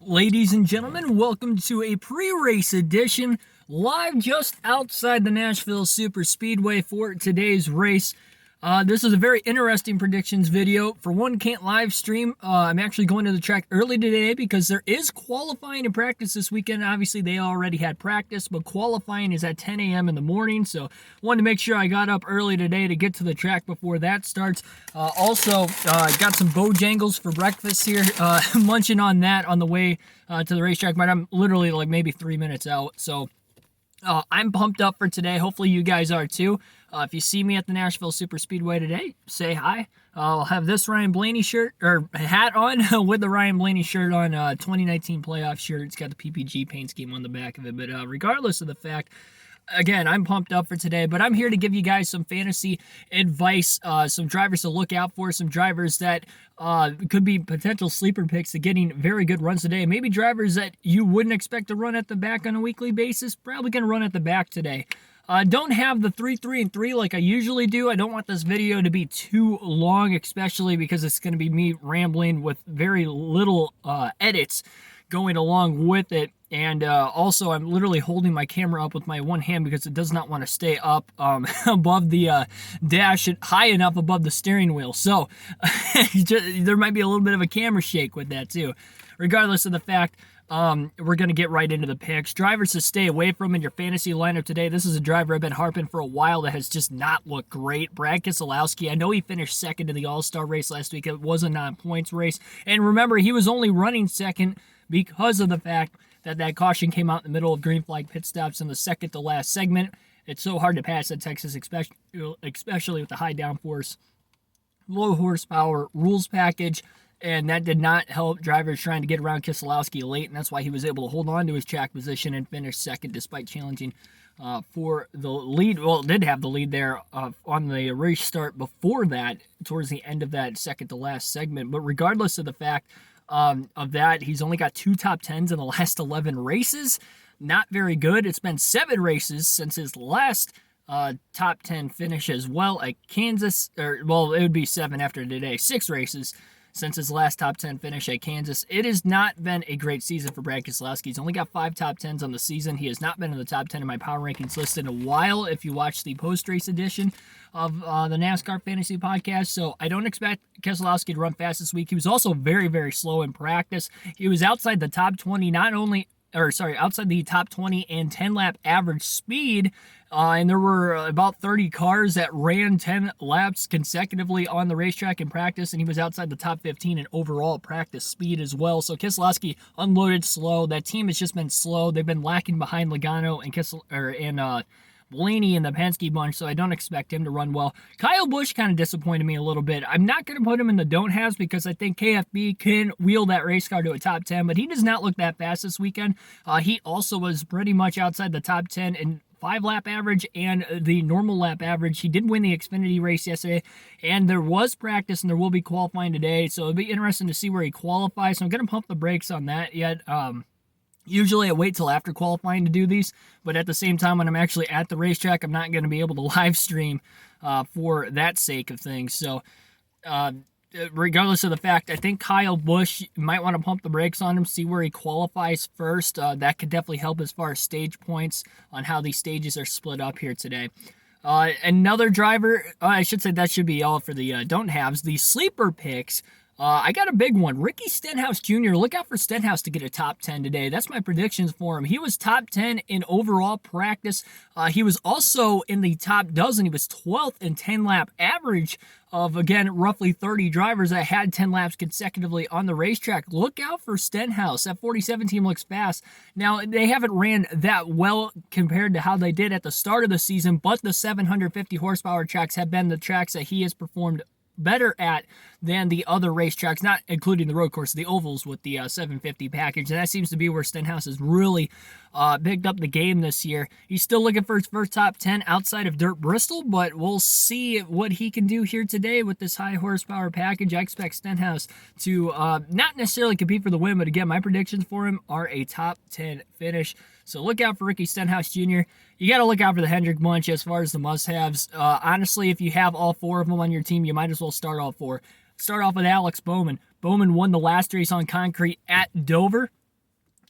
Ladies and gentlemen, welcome to a pre-race edition live just outside the Nashville Superspeedway for today's race. This is a very interesting predictions video. For one, can't live stream. I'm actually going to the track early today because there is qualifying and practice this weekend. Obviously, they already had practice, but qualifying is at 10 a.m. in the morning, so wanted to make sure I got up early today to get to the track before that starts. Also, got some Bojangles for breakfast here, munching on that on the way to the racetrack, but I'm literally like maybe 3 minutes out, so I'm pumped up for today. Hopefully you guys are too. If you see me at the Nashville Superspeedway today, say hi. I'll have this Ryan Blaney shirt or hat on with the Ryan Blaney shirt on, 2019 playoff shirt. It's got the PPG paint scheme on the back of it. But regardless of the fact, again, I'm pumped up for today, but I'm here to give you guys some fantasy advice, some drivers to look out for, some drivers that could be potential sleeper picks to getting very good runs today. Maybe drivers that you wouldn't expect to run at the back on a weekly basis, probably going to run at the back today. Don't have the 3-3-3 like I usually do. I don't want this video to be too long, especially because it's going to be me rambling with very little edits going along with it. And also, I'm literally holding my camera up with my one hand because it does not want to stay up above the dash, high enough above the steering wheel. So there might be a little bit of a camera shake with that too. Regardless of the fact, we're going to get right into the picks. Drivers to stay away from in your fantasy lineup today. This is a driver I've been harping for a while that has just not looked great. Brad Keselowski. I know he finished second in the All-Star race last week. It was a non-points race. And remember, he was only running second because of the fact that caution came out in the middle of green flag pit stops in the second to last segment. It's so hard to pass at Texas, especially with the high downforce, low horsepower rules package. And that did not help drivers trying to get around Keselowski late, and that's why he was able to hold on to his track position and finish second despite challenging for the lead. Well, did have the lead there on the race start before that, towards the end of that second to last segment. But regardless of the fact of that, he's only got 2 top 10s in the last 11 races. Not very good. It's been 7 races since his last top 10 finish as well at Kansas. It would be 7 after today. 6 races since his last top 10 finish at Kansas. It has not been a great season for Brad Keselowski. He's only got 5 top 10s on the season. He has not been in the top 10 in my power rankings list in a while if you watch the post-race edition of the NASCAR Fantasy Podcast. So I don't expect Keselowski to run fast this week. He was also very, very slow in practice. He was outside the top 20, outside the top 20 and 10-lap average speed. And there were about 30 cars that ran 10 laps consecutively on the racetrack in practice, and he was outside the top 15 in overall practice speed as well. So Keselowski unloaded slow. That team has just been slow. They've been lacking behind Logano and Blaney in the Penske bunch, so I don't expect him to run well. Kyle Busch kind of disappointed me a little bit. I'm not going to put him in the don't-haves because I think KFB can wheel that race car to a top 10, but he does not look that fast this weekend. He also was pretty much outside the top 10 in 5-lap average and the normal lap average. He did win the Xfinity race yesterday, and there was practice and there will be qualifying today, so it'll be interesting to see where he qualifies. So I'm going to pump the brakes on that yet. Usually I wait till after qualifying to do these, but at the same time when I'm actually at the racetrack, I'm not going to be able to live stream for that sake of things. So regardless of the fact, I think Kyle Busch, might want to pump the brakes on him, see where he qualifies first. That could definitely help as far as stage points on how these stages are split up here today. Another driver, I should say that should be all for the don't-haves. The sleeper picks. I got a big one. Ricky Stenhouse Jr. Look out for Stenhouse to get a top 10 today. That's my predictions for him. He was top 10 in overall practice. He was also in the top dozen. He was 12th in 10-lap average of, again, roughly 30 drivers that had 10 laps consecutively on the racetrack. Look out for Stenhouse. That 47 team looks fast. Now, they haven't ran that well compared to how they did at the start of the season, but the 750 horsepower tracks have been the tracks that he has performed better at than the other racetracks, not including the road course, the ovals with the 750 package. And that seems to be where Stenhouse has really picked up the game this year. He's still looking for his first top 10 outside of Dirt Bristol, but we'll see what he can do here today with this high horsepower package. I expect Stenhouse to not necessarily compete for the win, but again, my predictions for him are a top 10 finish. So look out for Ricky Stenhouse Jr. You got to look out for the Hendrick bunch as far as the must-haves. Honestly, if you have all 4 of them on your team, you might as well start all 4. Start off with Alex Bowman. Bowman won the last race on concrete at Dover.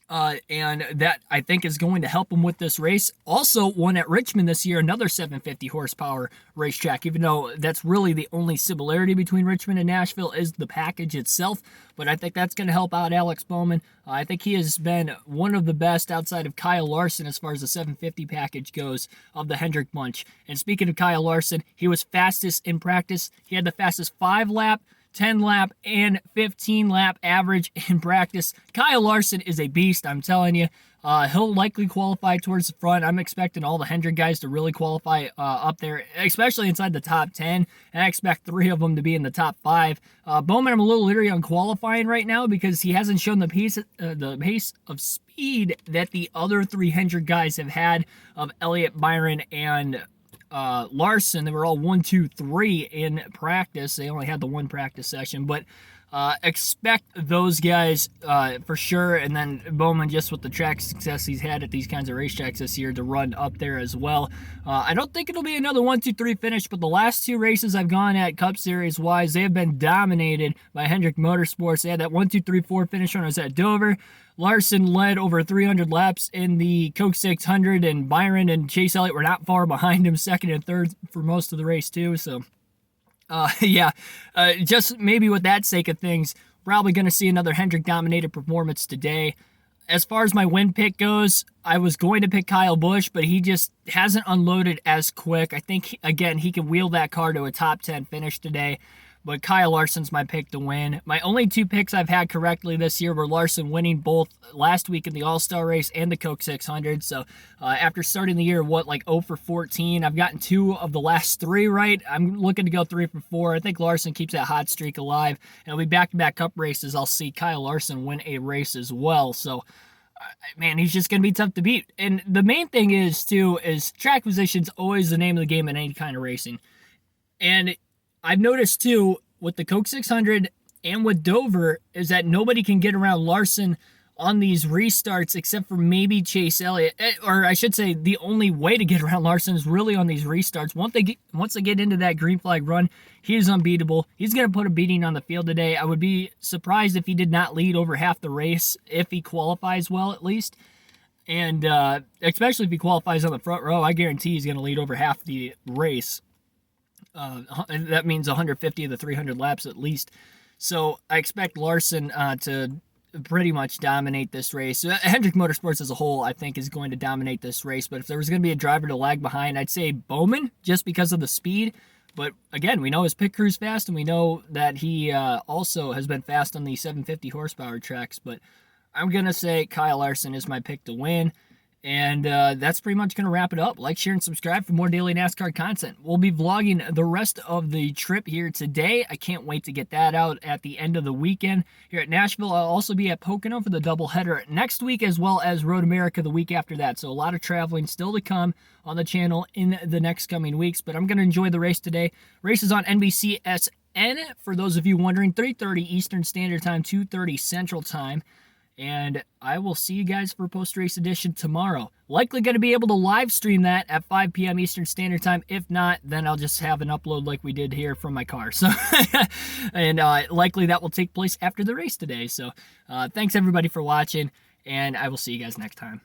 And that I think is going to help him with this race. Also won at Richmond this year, another 750 horsepower racetrack, even though that's really the only similarity between Richmond and Nashville is the package itself. But I think that's going to help out Alex Bowman. I think he has been one of the best outside of Kyle Larson as far as the 750 package goes of the Hendrick bunch. And speaking of Kyle Larson, he was fastest in practice. He had the fastest 5-lap, 10-lap, and 15-lap average in practice. Kyle Larson is a beast, I'm telling you. He'll likely qualify towards the front. I'm expecting all the Hendrick guys to really qualify up there, especially inside the top 10. And I expect 3 of them to be in the top 5. Bowman, I'm a little leery on qualifying right now because he hasn't shown the pace of speed that the other 3 Hendrick guys have had of Elliott, Byron, and Larson. They were all 1, 2, 3 in practice. They only had the 1 practice session, but expect those guys for sure. And then Bowman, just with the track success he's had at these kinds of racetracks this year, to run up there as well. I don't think it'll be another 1, 2, 3 finish, but the last 2 races I've gone at Cup Series wise, they have been dominated by Hendrick Motorsports. They had that 1, 2, 3, 4 finish when I was at Dover. Larson led over 300 laps in the Coke 600, and Byron and Chase Elliott were not far behind him, second and third for most of the race too. So, just maybe with that sake of things, probably going to see another Hendrick-dominated performance today. As far as my win pick goes, I was going to pick Kyle Busch, but he just hasn't unloaded as quick. I think, again, he can wheel that car to a top 10 finish today. But Kyle Larson's my pick to win. My only 2 picks I've had correctly this year were Larson winning both last week in the All-Star race and the Coke 600. So after starting the year, 0 for 14, I've gotten 2 of the last 3 right. I'm looking to go 3 for 4. I think Larson keeps that hot streak alive. And it'll be back-to-back Cup races. I'll see Kyle Larson win a race as well. So, man, he's just going to be tough to beat. And the main thing is track position's always the name of the game in any kind of racing. And I've noticed too with the Coke 600 and with Dover is that nobody can get around Larson on these restarts except for maybe Chase Elliott. Or I should say the only way to get around Larson is really on these restarts. Once they get into that green flag run, he is unbeatable. He's going to put a beating on the field today. I would be surprised if he did not lead over half the race, if he qualifies well at least. And especially if he qualifies on the front row, I guarantee he's going to lead over half the race. That means 150 of the 300 laps at least. So I expect Larson to pretty much dominate this race. Hendrick Motorsports as a whole, I think, is going to dominate this race. But if there was going to be a driver to lag behind, I'd say Bowman, just because of the speed. But again, we know his pit crew's fast, and we know that he also has been fast on the 750 horsepower tracks. But I'm going to say Kyle Larson is my pick to win. And that's pretty much going to wrap it up. Like, share, and subscribe for more daily NASCAR content. We'll be vlogging the rest of the trip here today. I can't wait to get that out at the end of the weekend here at Nashville. I'll also be at Pocono for the doubleheader next week, as well as Road America the week after that. So a lot of traveling still to come on the channel in the next coming weeks. But I'm going to enjoy the race today. Race is on NBCSN, for those of you wondering, 3:30 Eastern Standard Time, 2:30 Central Time. And I will see you guys for post-race edition tomorrow. Likely going to be able to live stream that at 5 p.m. Eastern Standard Time. If not, then I'll just have an upload like we did here from my car. So, and likely that will take place after the race today. So thanks everybody for watching, and I will see you guys next time.